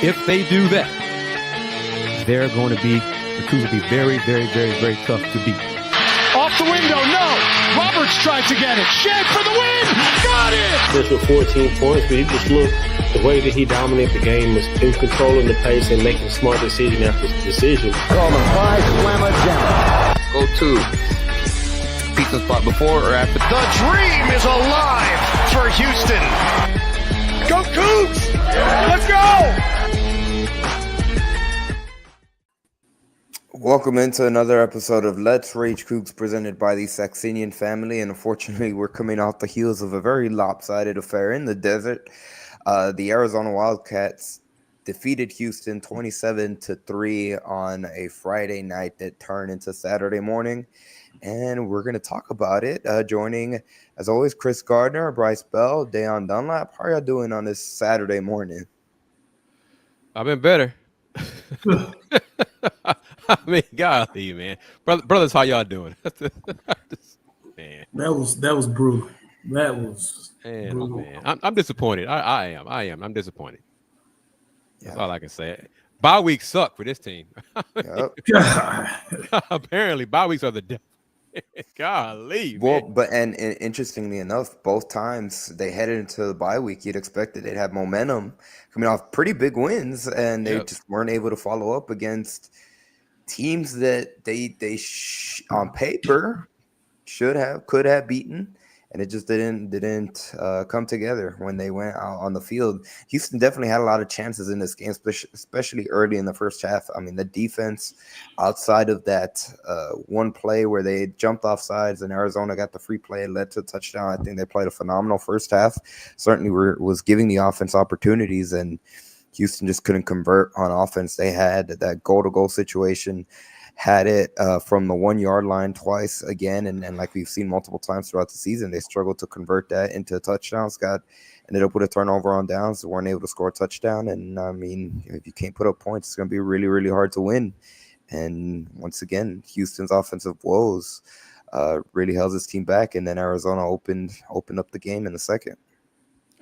If they do that, the Cougars will be very, very, very, very tough to beat. Off the window, no. Roberts tries to get it. Shed for the win. Got it. Just with 14 points, but you just look, the way that he dominated the game was in controlling the pace and making smart decision after decision. On the fly, slam it down. Go to pizza spot before or after. The dream is alive for Houston. Go Cougs! Let's go! Welcome into another episode of Let's Rage Coogs presented by the Saxenian Family. And unfortunately, we're coming off the heels of a very lopsided affair in the desert. The Arizona Wildcats defeated Houston 27-3 on a Friday night that turned into Saturday morning. And we're going to talk about it. Joining, as always, Kris Gardner, Bryce Beall, Dayon Dunlap. How are y'all doing on this Saturday morning? I've been better. I mean, golly, man. Brothers, how y'all doing? Man. That was brutal. That was brutal. Man. I'm disappointed. I am. I'm disappointed. That's all I can say. Bye weeks suck for this team. Yep. Apparently, bye weeks are the devil. Golly, well, man. but and interestingly enough, both times they headed into the bye week, you'd expect that they'd have momentum coming off pretty big wins, and they just weren't able to follow up against teams that they on paper could have beaten, and it just didn't come together when they went out on the field. Houston definitely had a lot of chances in this game, especially early in the first half. I mean, the defense, outside of that one play where they jumped off sides and Arizona got the free play, led to a touchdown. I think they played a phenomenal first half. Certainly was giving the offense opportunities, and Houston just couldn't convert on offense. They had that goal-to-goal situation, had it from the 1 yard line twice again, and like we've seen multiple times throughout the season, they struggled to convert that into touchdowns. Ended up with a turnover on downs, weren't able to score a touchdown. And I mean, if you can't put up points, it's going to be really, really hard to win. And once again, Houston's offensive woes really held his team back, and then Arizona opened up the game in the second.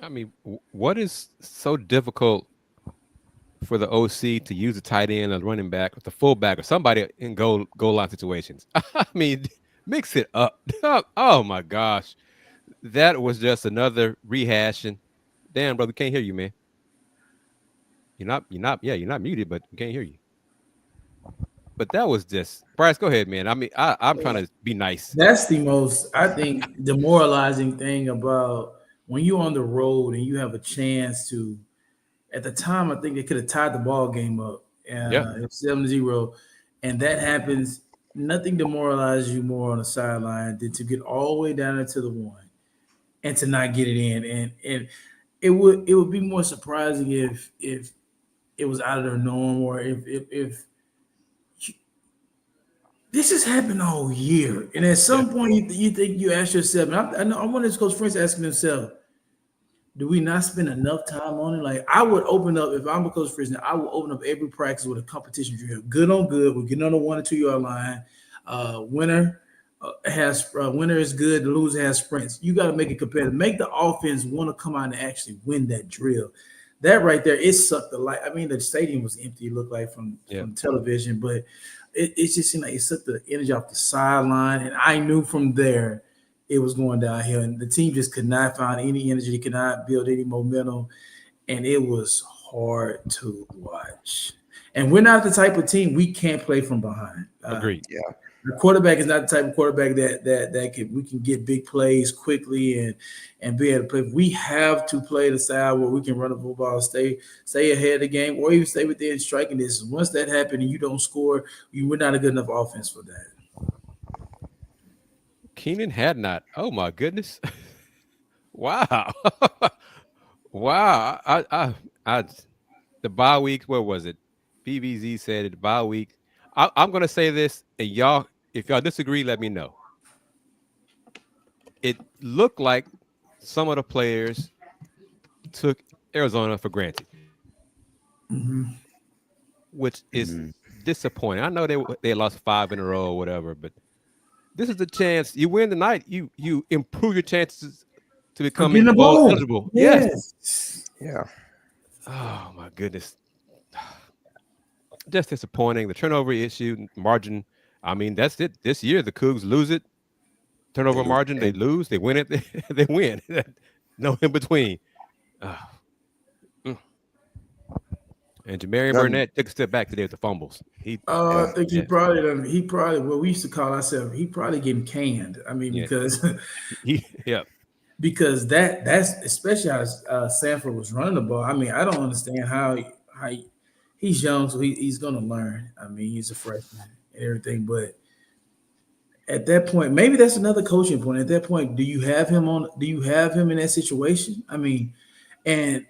I mean, what is so difficult for the OC to use a tight end, a running back, or the fullback, or somebody in goal line situations? I mean, mix it up. Oh my gosh, that was just another rehashing. Damn, brother, can't hear you, man. You're not muted, but we can't hear you. But that was just Bryce. Go ahead, man. I mean, I'm trying to be nice. That's the most, I think, demoralizing thing about when you're on the road and you have a chance to. At the time, I think they could have tied the ball game up. It's 7-0. And that happens. Nothing demoralizes you more on the sideline than to get all the way down into the one and to not get it in. And it would be more surprising if it was out of their norm, or if this has happened all year. And at some point you think you ask yourself, and I want his close friends asking themselves, do we not spend enough time on it? Like, I would open up, if I'm a coach for instance, I would open up every practice with a competition drill. Good on good. We're getting on the 1 or 2 yard line. Winner is good. The loser has sprints. You got to make it competitive. Make the offense want to come out and actually win that drill. That right there, it sucked the light. I mean, the stadium was empty, it looked like from television, but it just seemed like it sucked the energy off the sideline. And I knew from there it was going downhill, and the team just could not find any energy, could not build any momentum, and it was hard to watch. And we're not the type of team, we can't play from behind. Agreed. The quarterback is not the type of quarterback that we can get big plays quickly and be able to play. We have to play the side where we can run the football, stay ahead of the game, or even stay within striking distance. Once that happens and you don't score, we're not a good enough offense for that. Keenan had not. Oh my goodness! Wow, wow. I the bye week. Where was it? BBZ said it. The bye week. I'm gonna say this, and y'all, if y'all disagree, let me know. It looked like some of the players took Arizona for granted, which is disappointing. I know they lost 5 in a row or whatever, but this is the chance. You win tonight, you improve your chances to become eligible. Yes. Yeah. Oh my goodness. Just disappointing. The turnover issue margin. I mean, that's it. This year, the Cougs lose it. Turnover margin, they lose. They win it. They win. No in between. And Jamarian Burnett took a step back today with the fumbles. I think he probably what we used to call ourselves. He probably getting canned. I mean, because because that's especially how Sanford was running the ball. I mean, I don't understand how he's young, so he's going to learn. I mean, he's a freshman and everything, but at that point, maybe that's another coaching point. At that point, do you have him in that situation? I mean, and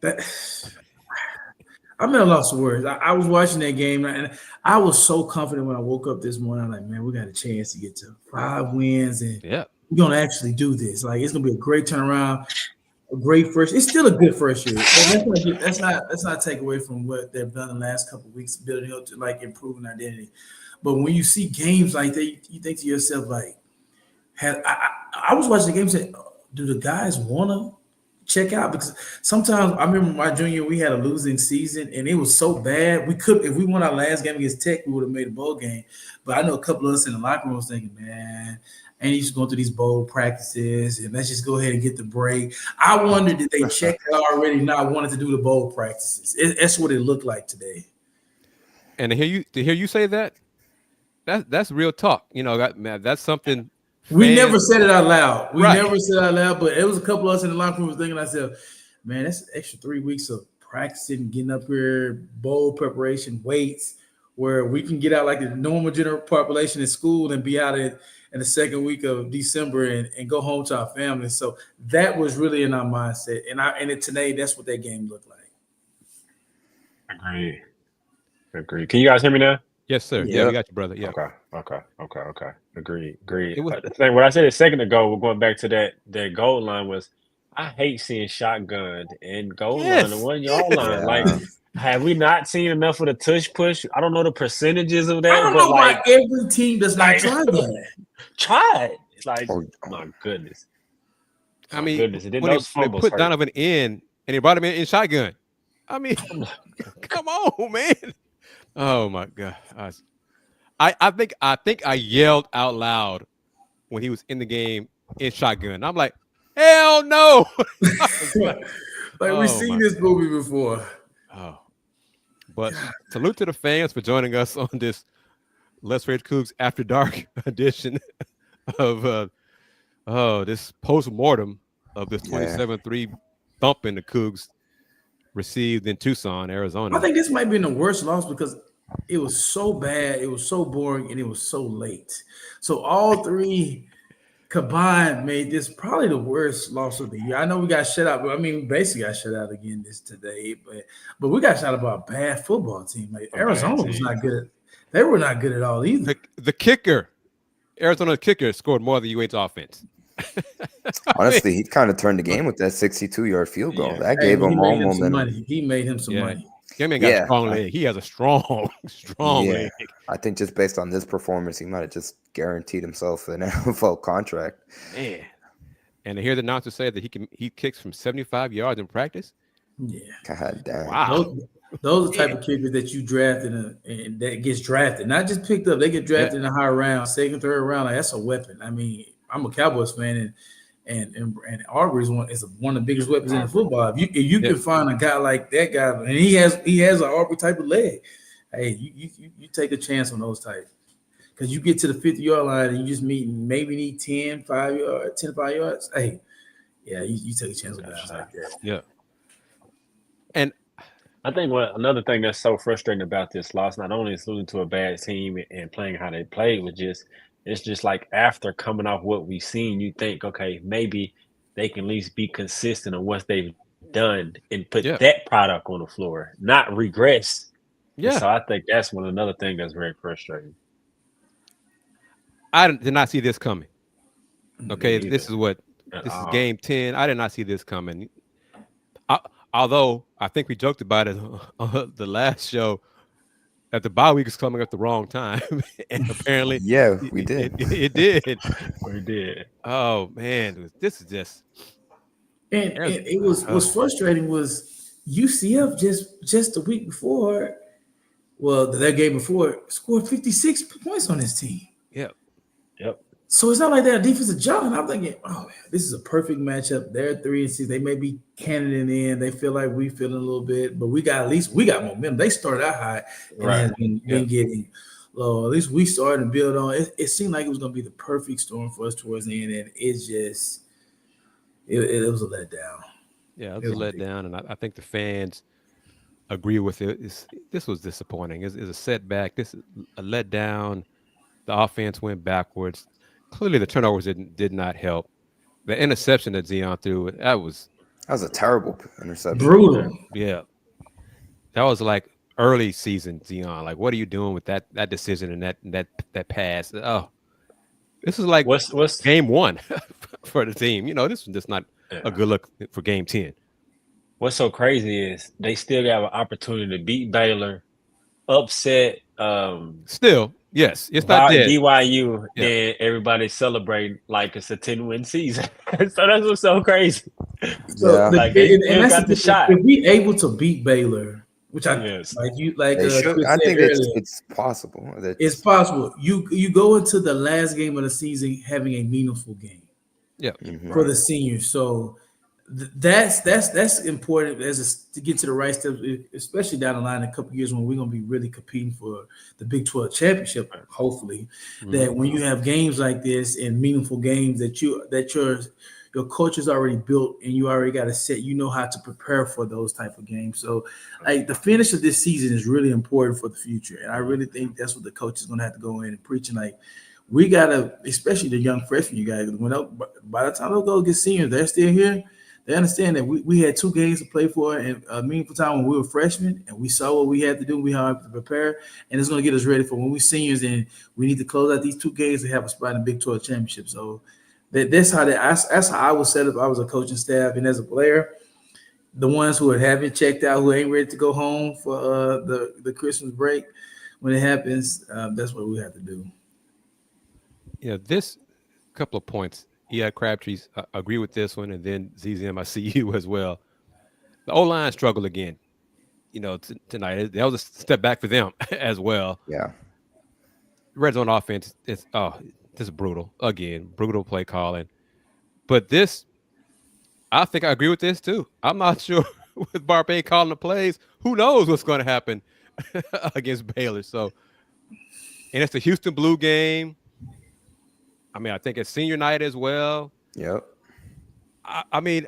that I'm at a loss of words. I was watching that game and I was so confident when I woke up this morning. I'm like, man, we got a chance to get to 5 wins and we're gonna actually do this. Like, it's gonna be a great turnaround, a great first. It's still a good first year. Let's not take away from what they've done the last couple of weeks, building up to like improving identity. But when you see games like that, you think to yourself, like, I was watching the game and said, do the guys want to check out? Because sometimes I remember my junior year, we had a losing season and it was so bad. If we won our last game against Tech, we would have made a bowl game. But I know a couple of us in the locker room was thinking, man, and he's going through these bowl practices and let's just go ahead and get the break. I wondered, did they check out already, not wanted to do the bowl practices? That's what it looked like today. And to hear you say that's real talk. You know, that's something. We never said it out loud. Never said it out loud, but it was a couple of us in the locker room was thinking to myself, man, that's an extra 3 weeks of practicing, getting up here, bowl preparation, weights, where we can get out like the normal general population in school and be out in the second week of December and go home to our families. So that was really in our mindset. And today, that's what that game looked like. Agreed. Can you guys hear me now? Yes, sir. Yeah, we got you, brother. Yeah. Okay. Agreed. The thing, what I said a second ago, we're going back to that goal line was, I hate seeing shotgun and goal line and 1 yard line. Like, have we not seen enough of the tush push? I don't know the percentages of that. I don't know why every team does not try that. Try it. Like, my goodness. I mean, when they put Donovan in and he brought him in shotgun. I mean, come on, man. Oh my God! I think I yelled out loud when he was in the game in shotgun. I'm like, hell no! We've seen this movie before. Oh, but salute to the fans for joining us on this Let's Rage Coogs After Dark edition of this post-mortem of this 27-3 thumping the Cougs received in Tucson, Arizona. I think this might be the worst loss because it was so bad, it was so boring, and it was so late. So all three combined made this probably the worst loss of the year. I know we got shut out, but I mean, basically got shut out again today. But we got shut out by a bad football team. Like Arizona was not good. They were not good at all either. The kicker, Arizona's kicker, scored more than UH offense. Honestly, he kind of turned the game with that 62-yard field goal. That gave him all momentum. He made him some money. That man got a strong leg. He has a strong leg. I think just based on this performance, he might have just guaranteed himself an NFL contract. Man. And to hear the announcer say that he kicks from 75 yards in practice. Yeah. God damn. Wow. Those are the type of kickers that you draft and that gets drafted, not just picked up. They get drafted in a higher round, second, third round. Like, that's a weapon. I mean, I'm a Cowboys fan, and Aubrey is one of the biggest weapons in the football. If you can find a guy like that guy, and he has an Aubrey type of leg, hey, you take a chance on those types. Because you get to the 50-yard line and you just maybe need 10, 5 yards. Hey, yeah, you take a chance on guys like that. Yeah. And I think another thing that's so frustrating about this loss, not only is losing to a bad team and playing how they played, it's just like after coming off what we've seen, you think, okay, maybe they can at least be consistent on what they've done and put that product on the floor, not regress. Yeah. And so I think that's another thing that's very frustrating. I did not see this coming. Okay, this is game 10. I did not see this coming. Although I think we joked about it on the last show that the bye week is coming at the wrong time, and apparently, we did. It did. We did. Oh man, this is just And it was what's frustrating was UCF just the week before, well, that game before, scored 56 points on this team. Yep. So it's not like that defensive job. And I'm thinking, oh man, this is a perfect matchup. They're 3-6. They may be cannon in. They feel like we feeling a little bit, but we got momentum. They started out high and has been getting low. At least we started to build on. It seemed like it was going to be the perfect storm for us towards the end, and it was a letdown. Yeah, it was a letdown, and I think the fans agree with it. This was disappointing. It's a setback. This is a letdown. The offense went backwards. Clearly, the turnovers did not help. The interception that Dayon threw, that was a terrible interception. Brutal. Yeah, that was like early season Dayon. Like, what are you doing with that decision and that pass? Oh, this is like what's game 1 for the team. This was just not a good look for game 10. What's so crazy is they still got an opportunity to beat Baylor, upset. Still, yes, it's not dead. BYU, and everybody celebrating like it's a 10-win season. So that's what's so crazy. So like and that's got the shot. If we able to beat Baylor, which I Yes. I think it's possible. It's possible. You go into the last game of the season having a meaningful game. Yeah, for the seniors. So that's important to get to the right steps, especially down the line in a couple of years when we're going to be really competing for the Big 12 championship. Hopefully, that when you have games like this and meaningful games that your coach is already built and you already got a set, how to prepare for those type of games. So, like the finish of this season is really important for the future, and I really think that's what the coach is going to have to go in and preach. And like, we gotta, especially the young freshmen, you guys. By the time they'll go get seniors, they're still here. They understand that we had 2 games to play for and a meaningful time when we were freshmen, and we saw what we had to do. We had to prepare, and it's going to get us ready for when we seniors, and we need to close out these 2 games to have a spot in the Big 12 championship. So that's how I was set up. I was a coaching staff, and as a player, the ones who haven't checked out, who ain't ready to go home for the Christmas break, when it happens, that's what we have to do. This couple of points. Crabtree's agree with this one, and then ZZM, I see you as well. The O-line struggled again, tonight. That was a step back for them as well. Yeah. Red zone offense, this is brutal. Again, brutal play calling. But this, I think I agree with this too. I'm not sure with Barbay calling the plays. Who knows what's going to happen against Baylor? So, and it's the Houston Blue game. I mean, I think it's senior night as well. Yep. I mean,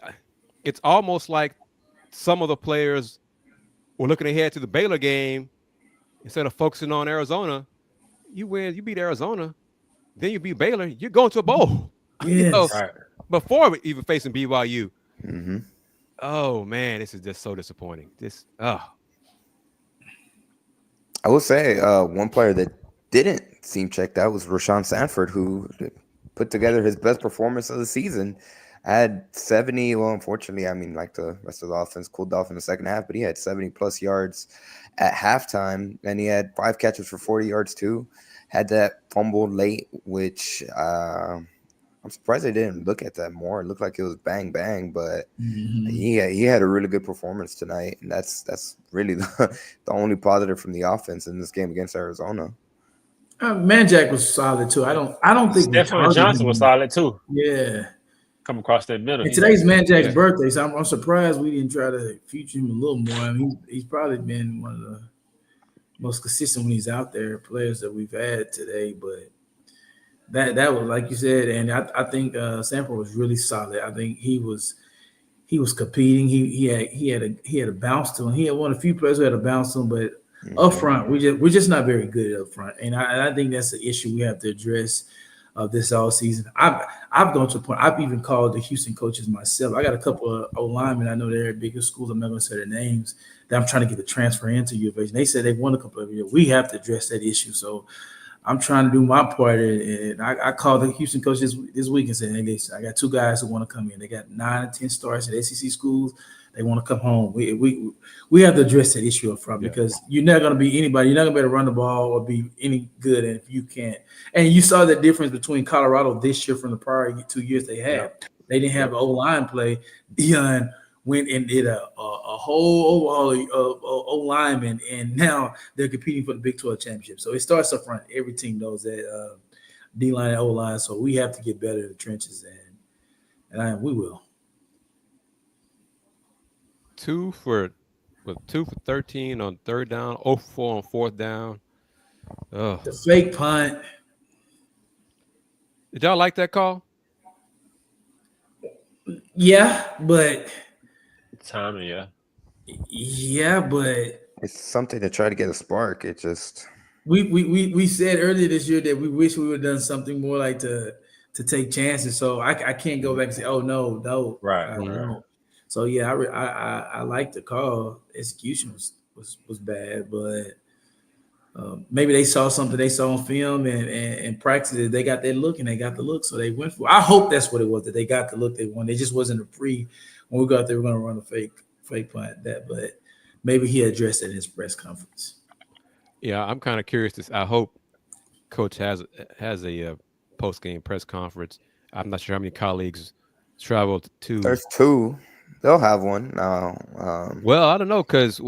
it's almost like some of the players were looking ahead to the Baylor game instead of focusing on Arizona. You beat Arizona, then you beat Baylor, you're going to a bowl. Yes. Before even facing BYU. Mm-hmm. Oh man, this is just so disappointing. I will say one player that didn't seem checked out was Rashawn Sanford, who put together his best performance of the season. Had 70. Well, unfortunately, I mean, like the rest of the offense cooled off in the second half, but he had 70 plus yards at halftime, and he had 5 catches for 40 yards too. Had that fumble late, which I'm surprised they didn't look at that more. It looked like it was bang bang, but he had a really good performance tonight, and that's really the only positive from the offense in this game against Arizona. Manjack was solid too. I don't think Stephen Johnson was solid too. Yeah, come across that middle. And today's Manjack's birthday, so I'm surprised we didn't try to feature him a little more. I mean, he's probably been one of the most consistent when he's out there players that we've had today. But that was like you said, and I think Sanford was really solid. I think he was competing. He had a bounce to him. He had one of the few players who had a bounce to him, but up front, we're just not very good up front, and I think that's the issue we have to address this all season. I've gone to a point. I've even called the Houston coaches myself. I got a couple of O-linemen I know they're at bigger schools. I'm not going to say their names. That I'm trying to get the transfer into U of H. And they said they won a couple of years. We have to address that issue. So I'm trying to do my part, and I called the Houston coaches this week and said, "Hey, listen, I got 2 guys who want to come in. They got 9 and 10 stars at SEC schools. They want to come home. We have to address that issue up front because you're not going to be anybody. You're not going to be able to run the ball or be any good if you can't." And you saw the difference between Colorado this year from the prior 2 years they had. They didn't have an O-line play. Dayon went and did a whole overhaul of O-linemen, and now they're competing for the Big 12 championship. So it starts up front. Every team knows that D-line and O-line. So we have to get better in the trenches, and we will. 2 for 13 on third down, 0 for 4 on fourth down. Oh. The fake punt. Did y'all like that call? Yeah, but timing, but it's something to try to get a spark. It just we said earlier this year that we wish we would have done something more like to take chances. So I can't go back and say, oh no, right. So yeah, I like the call. Execution was bad, but maybe they saw something they saw on film and practice. They got that look and they got the look, so they went for it. I hope that's what it was, that they got the look they wanted. It just wasn't a pre when we got there. We're going to run a fake punt that, but maybe he addressed it in his press conference. Yeah, I'm kind of curious. I hope Coach has a post game press conference. I'm not sure how many colleagues traveled to. There's 2. They'll have one now. Well, I don't know because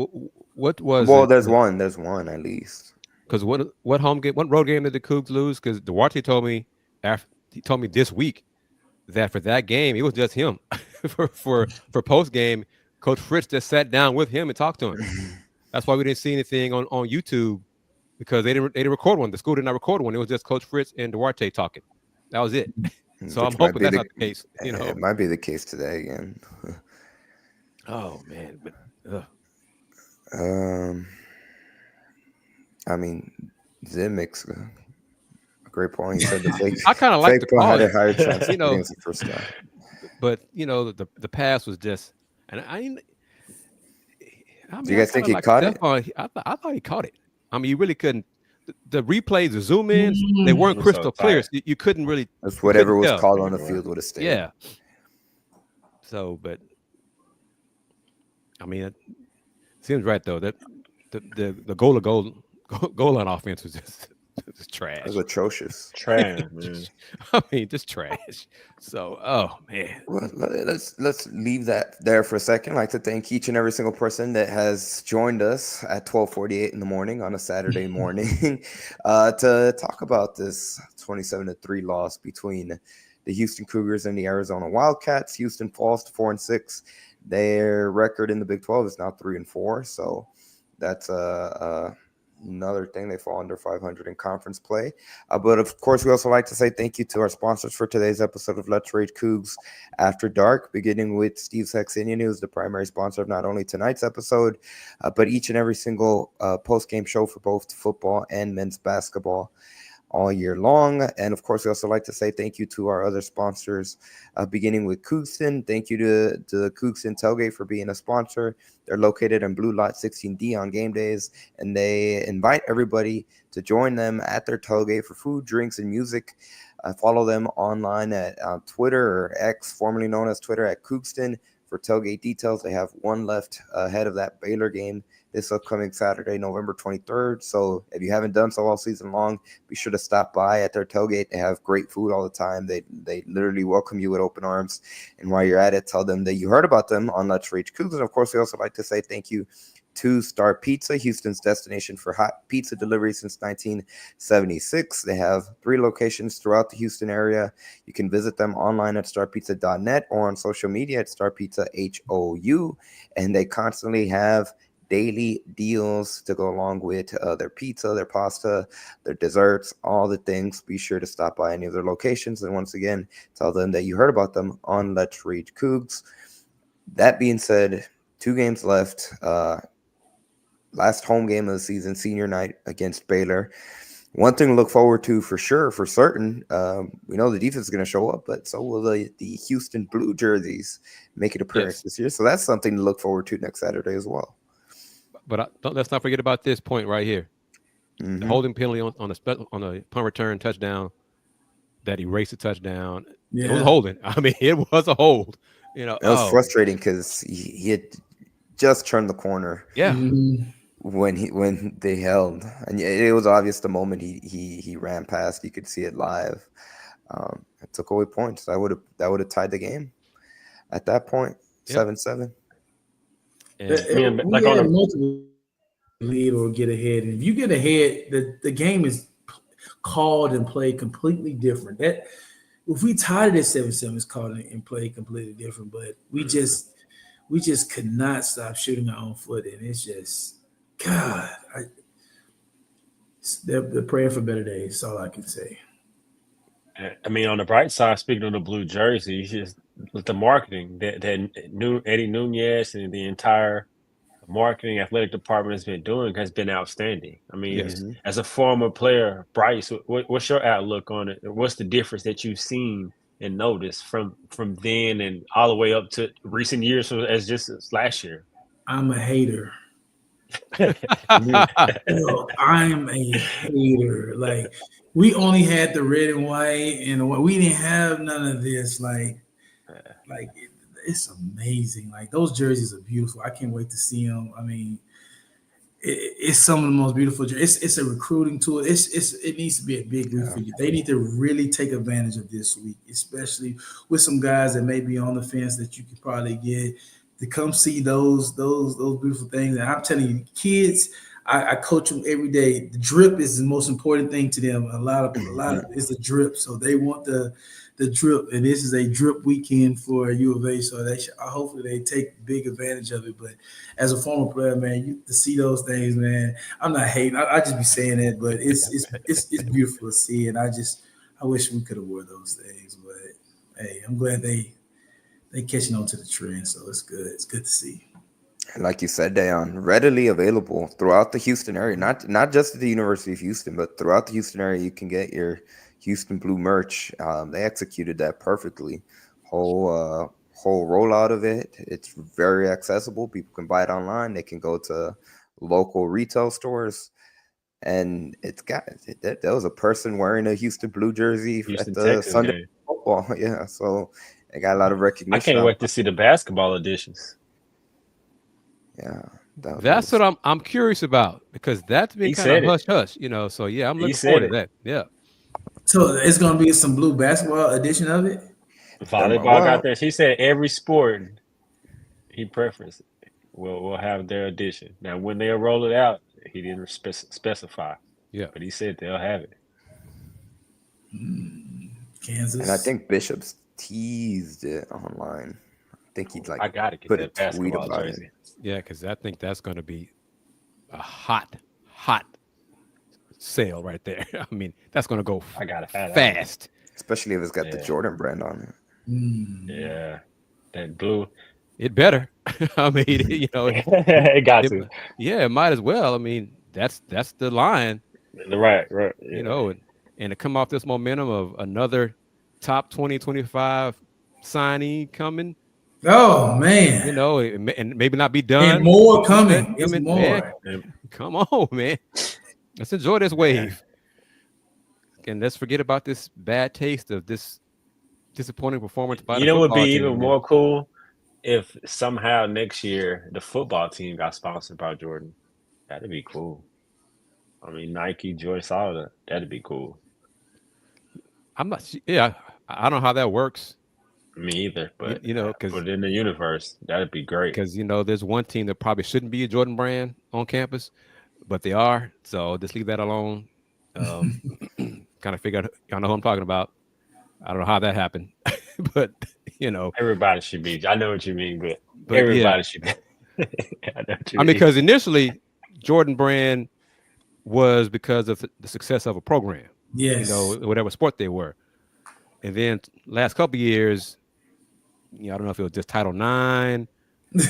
what was? Well, there's one. There's one at least. Because what road game did the Cougs lose? Because Duarte told me this week that for that game it was just him. for post game, Coach Fritz just sat down with him and talked to him. That's why we didn't see anything on YouTube, because they didn't record one. The school did not record one. It was just Coach Fritz and Duarte talking. That was it. So I'm hoping that's not the case. It might be the case today again. Oh man, but I mean, Zim makes a great point. He said the fake. I kind of like the call. Had a higher chance of being the first time. But the pass was just, and I mean, do you guys think he caught it? I thought he caught it. I mean, you really couldn't. The replays, the zoom ins, they weren't crystal clear. So you couldn't really. That's whatever was called on the field would have stayed. Yeah. So, but I mean, it seems right though that the goal line offense was just trash. It was atrocious. Trash, man. I mean, just trash. So, oh man. Well, let's leave that there for a second. I'd like to thank each and every single person that has joined us at 12:48 in the morning on a Saturday morning to talk about this 27-3 loss between the Houston Cougars and the Arizona Wildcats. Houston falls to 4-6. Their record in the Big 12 is now 3-4. So that's another thing. They fall under 500 in conference play. But of course, we also like to say thank you to our sponsors for today's episode of Let's Rage Coogs After Dark, beginning with Steve Saxenian, who is the primary sponsor of not only tonight's episode, but each and every single post-game show for both football and men's basketball all year long. And of course, we also like to say thank you to our other sponsors, beginning with Coogston. Thank you to the Coogston Tailgate for being a sponsor. They're located in Blue Lot 16D on game days, and they invite everybody to join them at their tailgate for food, drinks, and music. Follow them online at Twitter, or X, formerly known as Twitter, at Coogston for tailgate details. They have one left ahead of that Baylor game this upcoming Saturday, November 23rd. So if you haven't done so all season long, be sure to stop by at their tailgate. They have great food all the time. They literally welcome you with open arms. And while you're at it, tell them that you heard about them on Let's Rage Coogs. And of course, we also like to say thank you to Star Pizza, Houston's destination for hot pizza delivery since 1976. They have 3 locations throughout the Houston area. You can visit them online at starpizza.net or on social media at starpizzahou. And they constantly have daily deals to go along with their pizza, their pasta, their desserts, all the things. Be sure to stop by any of their locations. And once again, tell them that you heard about them on Let's Rage Coogs. That being said, 2 games left. Last home game of the season, senior night against Baylor. One thing to look forward to for sure, for certain, we know the defense is going to show up, but so will the Houston Blue jerseys make an appearance this year. So that's something to look forward to next Saturday as well. But let's not forget about this point right here. Mm-hmm. The holding penalty on the punt return touchdown that erased the touchdown. Yeah. It was holding. I mean, it was a hold. It was frustrating because he had just turned the corner. Yeah. When they held, and it was obvious the moment he ran past. You could see it live. It took away points. That would have tied the game at that point. 7-7. And We like had on a, multiple lead or get ahead, and if you get ahead, the game is called and played completely different. That if we tied it at 7-7, it's called and played completely different. But we just could not stop shooting our own foot, and it's just God. They're praying for better days. That's all I can say. I mean, on the bright side, speaking of the blue jersey, just with the marketing that new Eddie Nunez and the entire marketing athletic department has been outstanding. I mean, Yes. as a former player, Bryce, what's your outlook on it? What's the difference that you've seen and noticed from then and all the way up to recent years as just as last year? I'm a hater. I'm a hater. Like, we only had the red and white, and we didn't have none of this. Like it's amazing. Like, those jerseys are beautiful. I can't wait to see them. I mean, it's some of the most beautiful jerseys. It's a recruiting tool. It needs to be a big week for you. They need to really take advantage of this week, especially with some guys that may be on the fence that you could probably get to come see those beautiful things. And I'm telling you, kids, I coach them every day. The drip is the most important thing to them. A lot of it's the drip, so they want the drip, and this is a drip weekend for U of A. So hopefully they take big advantage of it. But as a former player, man, to see those things, man, I'm not hating. I just be saying that, but it's beautiful to see, and I wish we could have wore those things. But hey, I'm glad they catching on to the trend, so it's good. It's good to see. Like you said, Dayon, readily available throughout the Houston area, not just at the University of Houston, but throughout the Houston area, you can get your Houston Blue merch. They executed that perfectly. Whole rollout of it. It's very accessible. People can buy it online. They can go to local retail stores, and there was a person wearing a Houston Blue jersey at the Texas Sunday game. football. Yeah, so they got a lot of recognition. I can't wait to see the basketball editions. Yeah, that's what I'm curious about, because that's been kind of hush, So yeah, I'm looking forward to that. Yeah. So it's gonna be some blue basketball edition of it. Volleyball got there. He said every sport he preferences will have their edition. Now, when they'll roll it out, he didn't specify. Yeah, but he said they'll have it. Kansas, and I think Bishop's teased it online. I think he'd I gotta get put that a tweet basketball about jersey. it. Yeah, because I think that's going to be a hot sale right there. I mean, that's going to go fast. Especially if it's got the Jordan brand on it. Yeah, that blue. It better. I mean, it got to. Yeah, it might as well. I mean, that's the line. Right. Yeah. And to come off this momentum of another top 20, 25 signee coming. Oh man! And maybe not be done. And more coming. It's more. Man, come on, man. Let's enjoy this wave. And let's forget about this bad taste of this disappointing performance by the football would be team, even more cool if somehow next year the football team got sponsored by Jordan. That'd be cool. I mean, Nike, Joyce, all of that. That'd be cool. I don't know how that works. Me either, but because in the universe, that'd be great. Because there's one team that probably shouldn't be a Jordan brand on campus, but they are. So just leave that alone. Kind of figure out. Y'all know who I'm talking about. I don't know how that happened, but everybody should be. I know what you mean, but everybody should be. I mean, because initially Jordan brand was because of the success of a program. Yes. Whatever sport they were, and then last couple of years. I don't know if it was just Title IX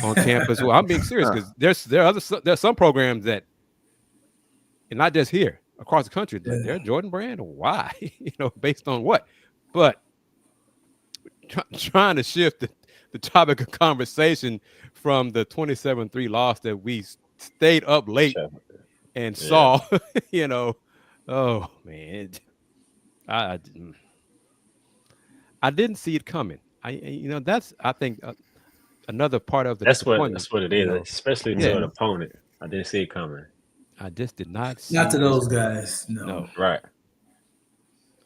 on campus. Well, I'm being serious because there's some programs that, and not just here, across the country, they're Jordan brand. Why? Based on what? But trying to shift the topic of conversation from the 27-3 loss that we stayed up late and saw. Oh man, I didn't see it coming. That's I think another part of the. That's what it is, especially to an opponent. I didn't see it coming. I just did not see not to those guys. No. Right.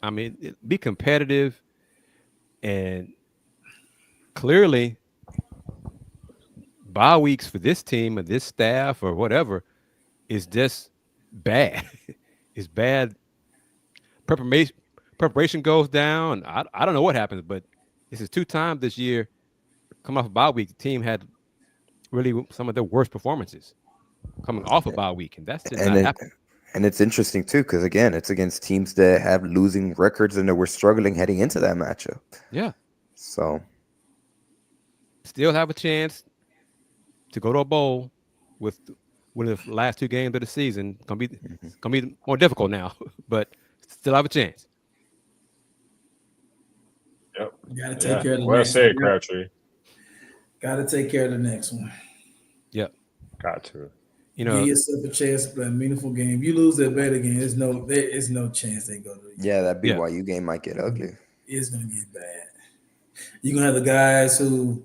I mean, be competitive, and clearly, bye weeks for this team or this staff or whatever is just bad. It's bad. Preparation goes down. I don't know what happens, but this is 2 times this year. Coming off a bye week, the team had really some of their worst performances coming off a bye week, and that's just And not happening. and it's interesting too, because again, it's against teams that have losing records and that were struggling heading into that matchup. Yeah, So still have a chance to go to a bowl with the last 2 games of the season. It's gonna be more difficult now, but still have a chance. Yep. You got to take care of the Well next said, one. Crabtree. Got to take care of the next one. Yep. Got to. You know, Give yourself a chance to play a meaningful game. You lose that better game, there is no chance they go to. yeah, that BYU game might get ugly. It's gonna get bad. You're gonna have the guys who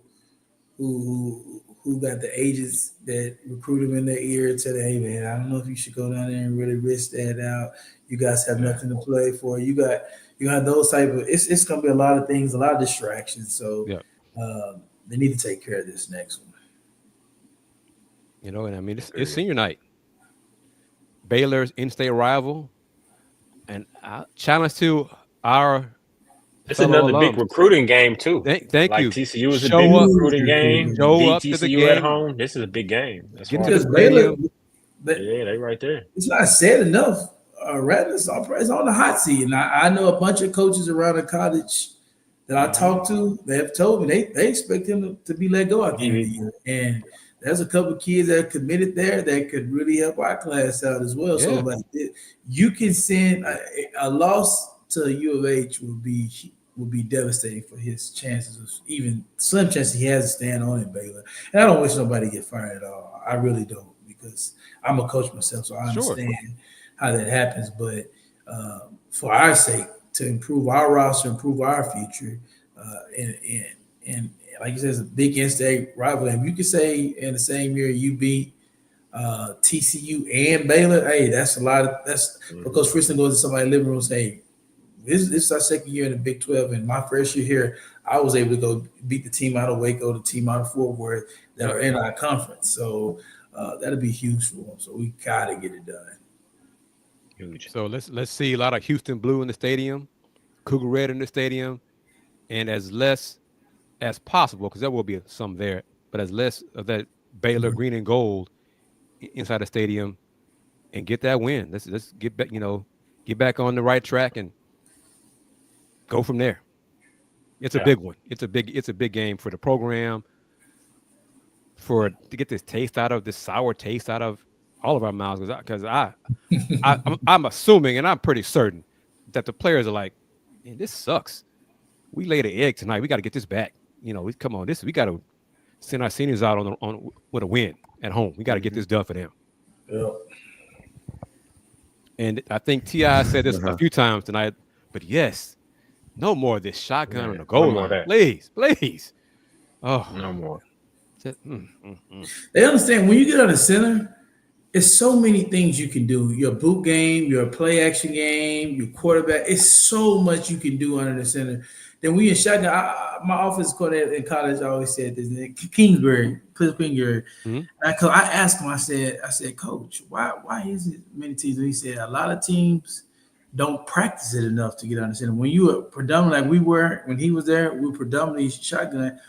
got the agents that recruit them in their ear and tell them, hey man, I don't know if you should go down there and really risk that out. You guys have nothing to play for. You have those type of it's gonna be a lot of things, a lot of distractions. So they need to take care of this next one. You know, and I mean, it's senior night. Baylor's in-state rival, and challenge to our. It's another big recruiting game too. Thank you. TCU is a big recruiting game. Show up to the TCU game at home. This is a big game. Because Baylor, they right there. It's not said enough. Radler's on the hot seat, and I know a bunch of coaches around the college that I talked to. They have told me they expect him to be let go at the end of the year, and there's a couple of kids that are committed there that could really help our class out as well. So like you can send a loss to U of H would be devastating for his chances of even slim chance he has to stand on in Baylor. And I don't wish nobody to get fired at all. I really don't, because I'm a coach myself, so I understand how that happens. But for our sake, to improve our roster, improve our future, and like you said, it's a big in-state rivalry. If you could say in the same year you beat TCU and Baylor, hey, that's a lot. That's because Friston goes to somebody's living room and say, this is our second year in the Big 12, and my first year here, I was able to go beat the team out of Waco, the team out of Fort Worth that are in our conference. So that'll be huge for them. So we gotta get it done. Huge. So let's see a lot of Houston blue in the stadium, Cougar red in the stadium, and as less as possible, because there will be some there, but as less of that Baylor green and gold inside the stadium, and get that win. Let's get back, get back on the right track and go from there. It's a big one. It's a big game for the program, to get this sour taste out of all of our mouths. Because I'm assuming, and I'm pretty certain that the players are like, man, this sucks. We laid an egg tonight. We got to get this back. Come on, we got to send our seniors out on with a win at home. We got to get this done for them. Yeah. And I think T.I. said this a few times tonight, but yes, no more of this shotgun on the goal line. Please. Oh, no more. They understand when you get on the center, it's so many things you can do. Your boot game, your play action game, your quarterback. It's so much you can do under the center. Then we in shotgun. My offensive coordinator in college, I always said this. Kingsbury, Cliff Kingsbury. I asked him. I said, Coach, why is it many teams? And he said a lot of teams don't practice it enough to get under center. When you were predominantly, like we were when he was there, we were predominantly shotgun.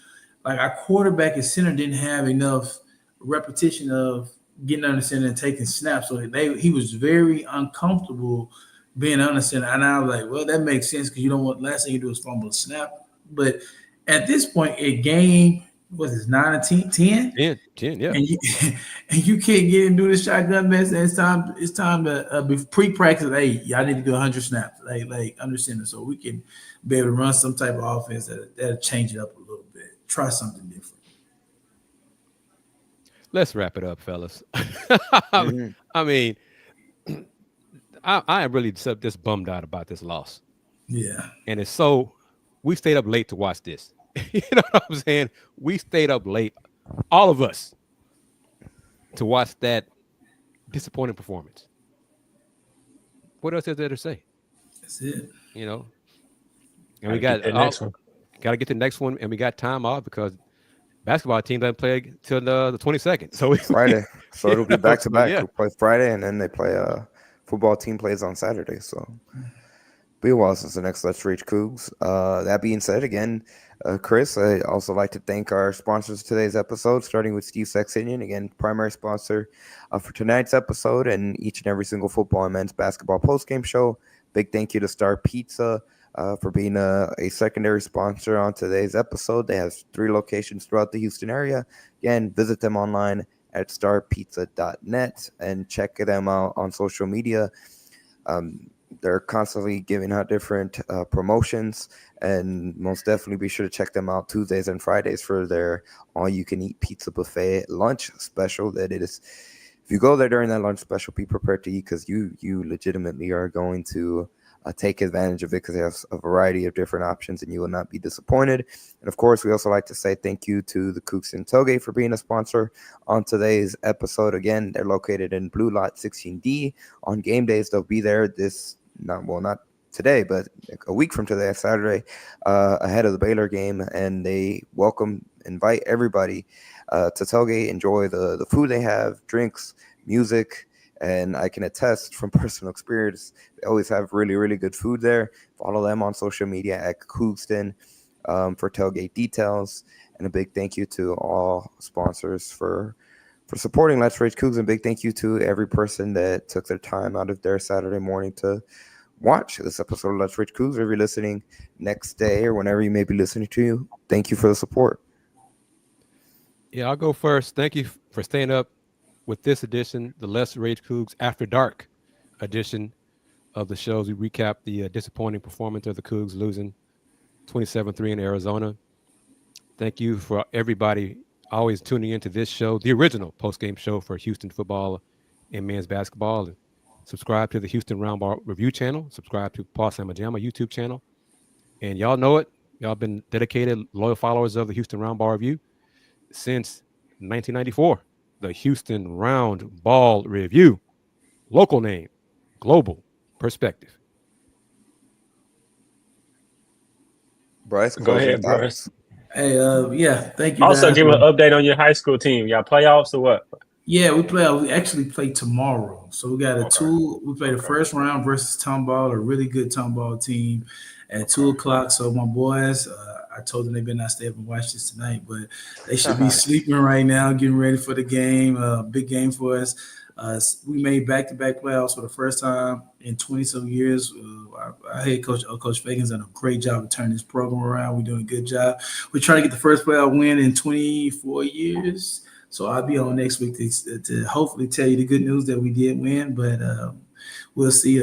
Like our quarterback and center didn't have enough repetition of getting under center and taking snaps, so he was very uncomfortable being under center. And I was like, well, that makes sense because you don't want last thing you do is fumble a snap. But at this point, a game was it 9 or 10? 10, yeah. And you can't get and do the shotgun mess. And it's time to be pre-practice. Hey, y'all need to do 100 snaps, like under center, so we can be able to run some type of offense that'll change it up a little bit. Try something different. Let's wrap it up, fellas. I mean, I am really just bummed out about this loss. Yeah. And we stayed up late to watch this. You know what I'm saying? We stayed up late, all of us, to watch that disappointing performance. What else is there to say? That's it. you know, and Gotta we get got that next one. got to get the next one, and we got time off because basketball team doesn't play till the 22nd. So Friday. So it'll be back to back. Yeah. We'll play Friday, and then they play football team plays on Saturday. So be a while since the next Let's Rage Coogs. That being said, again, Kris, I also like to thank our sponsors of today's episode, starting with Steve Saxenian, again, primary sponsor for tonight's episode and each and every single football and men's basketball postgame show. Big thank you to Star Pizza for being a secondary sponsor on today's episode. They have 3 locations throughout the Houston area. Again, visit them online at starpizza.net and check them out on social media. They're constantly giving out different promotions, and most definitely be sure to check them out Tuesdays and Fridays for their all-you-can-eat pizza buffet lunch special. That it is, if you go there during that lunch special, be prepared to eat because you legitimately are going to take advantage of it because they have a variety of different options, and you will not be disappointed. And of course, we also like to say thank you to the Coogs and Tailgate for being a sponsor on today's episode. Again, they're located in Blue Lot 16D. On game days, they'll be there not today, but a week from today, Saturday, ahead of the Baylor game, and they invite everybody to tailgate, enjoy the food they have, drinks, music, and I can attest from personal experience, they always have really, really good food there. Follow them on social media at Coogston for tailgate details, and a big thank you to all sponsors for supporting Let's Rage Coogs, and big thank you to every person that took their time out of their Saturday morning to watch this episode of Let's Rage Coogs, or if you're listening next day or whenever you may be listening to you. Thank you for the support. Yeah, I'll go first. Thank you for staying up with this edition, the Let's Rage Coogs After Dark edition of the shows. We recap the disappointing performance of the Cougs losing 27-3 in Arizona. Thank you for everybody always tuning into this show, the original postgame show for Houston football and men's basketball. And subscribe to the Houston Roundball Review channel. Subscribe to Paul Samajama YouTube channel. And y'all know it. Y'all been dedicated, loyal followers of the Houston Roundball Review since 1994. The Houston Roundball Review. Local name, global perspective. Bryce, Go ahead, Bryce. Hey, yeah, thank you. Also, guys. give an update on your high school team. Y'all playoffs or what? Yeah, we actually play tomorrow. So we got we play the first round versus Tomball, a really good Tomball team at 2:00. So my boys, I told them they better not stay up and watch this tonight, but they should be sleeping right now, getting ready for the game. Big game for us. We made back-to-back playoffs for the first time in 20-some years. Our head coach, Coach Fagan's done a great job of turning this program around. We're doing a good job. We're trying to get the first playoff win in 24 years. So I'll be on next week to hopefully tell you the good news that we did win. But we'll see.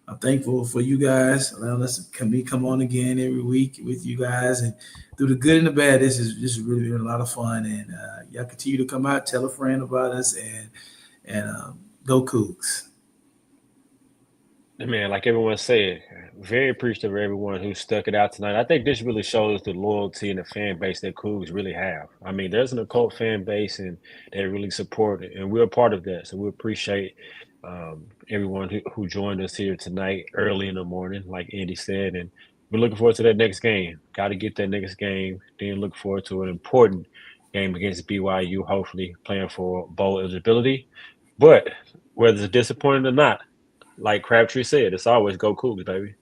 I'm thankful for you guys allowing us to come on again every week with you guys and through the good and the bad. This is really been a lot of fun, and y'all continue to come out, tell a friend about us, and go Cougs. Man, like everyone said, very appreciative of everyone who stuck it out tonight. I think this really shows the loyalty and the fan base that Cougs really have. I mean, there's an occult fan base, and they really support it, and we're a part of that. So we appreciate everyone who joined us here tonight early in the morning, like Andy said, and we're looking forward to that next game. Got to get that next game, then look forward to an important game against BYU, hopefully playing for bowl eligibility. But whether it's disappointing or not, like Crabtree said, it's always go Cougs, baby.